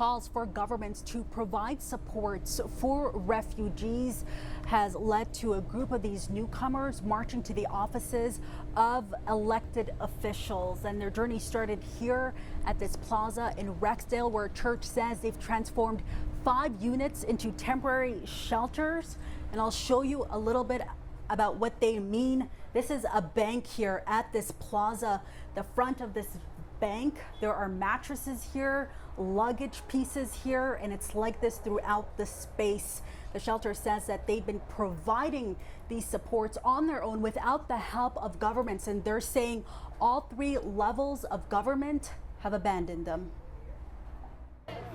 calls for governments to provide supports for refugees has led to a group of these newcomers marching to the offices of elected officials. And their journey started here at this plaza in Rexdale, where a church says they've transformed 5 units into temporary shelters. And I'll show you a little bit about what they mean. This is a bank here at this plaza. The front of this bank, there are mattresses here, luggage pieces here, and it's like this throughout the space. The shelter says that they've been providing these supports on their own without the help of governments, and they're saying all 3 levels of government have abandoned them.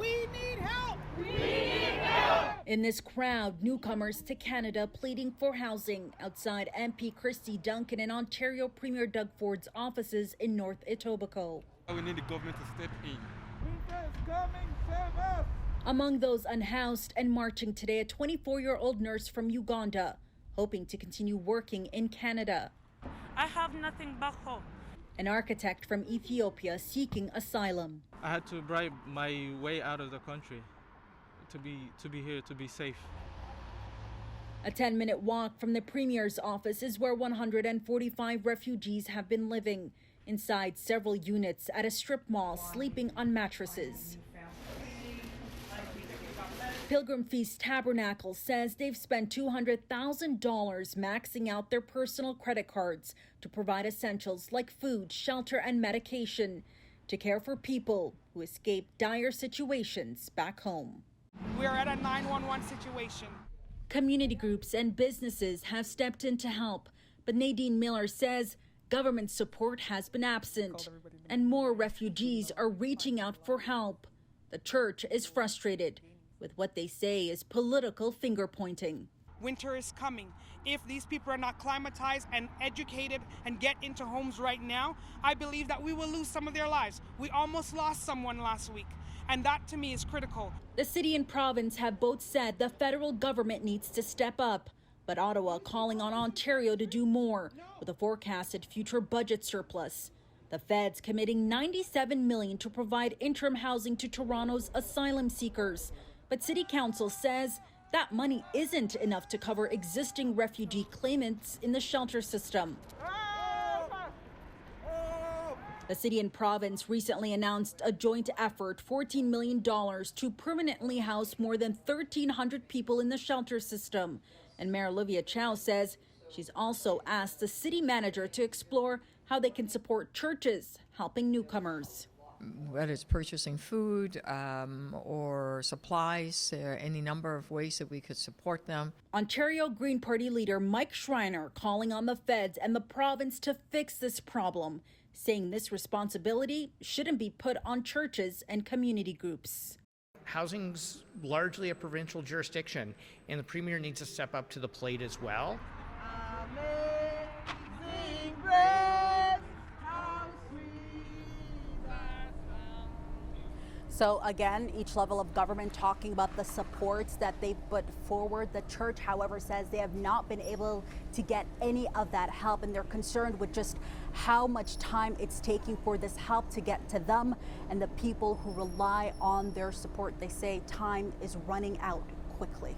We need help! We need help! In this crowd, newcomers to Canada pleading for housing outside MP Christy Duncan and Ontario Premier Doug Ford's offices in North Etobicoke. We need the government to step in. Winter is coming, save us! Among those unhoused and marching today, a 24-year-old nurse from Uganda, hoping to continue working in Canada. I have nothing back home. An architect from Ethiopia seeking asylum. I had to bribe my way out of the country to be here, to be safe. A 10-minute walk from the Premier's office is where 145 refugees have been living, inside several units at a strip mall, sleeping on mattresses. Pilgrim Feast Tabernacle says they've spent $200,000 maxing out their personal credit cards to provide essentials like food, shelter, and medication to care for people who escape dire situations back home. We are at a 911 situation. Community groups and businesses have stepped in to help, but Nadine Miller says government support has been absent, and more refugees are reaching out for help. The church is frustrated with what they say is political finger-pointing. Winter is coming. If these people are not climatized and educated and get into homes right now, I believe that we will lose some of their lives. We almost lost someone last week, and that to me is critical. The city and province have both said the federal government needs to step up, but Ottawa calling on Ontario to do more with a forecasted future budget surplus. The feds committing $97 million to provide interim housing to Toronto's asylum seekers. But City Council says that money isn't enough to cover existing refugee claimants in the shelter system. The city and province recently announced a joint effort, $14 million, to permanently house more than 1,300 people in the shelter system. And Mayor Olivia Chow says she's also asked the city manager to explore how they can support churches helping newcomers. Whether it's purchasing food or supplies, any number of ways that we could support them. Ontario Green Party leader Mike Schreiner calling on the feds and the province to fix this problem, saying this responsibility shouldn't be put on churches and community groups. Housing's largely a provincial jurisdiction, and the Premier needs to step up to the plate as well. Amazing grace, how sweet the sound. So again, each level of government talking about the supports that they've put forward. The church, however, says they have not been able to get any of that help, and they're concerned with just how much time it's taking for this help to get to them and the people who rely on their support. They say time is running out quickly.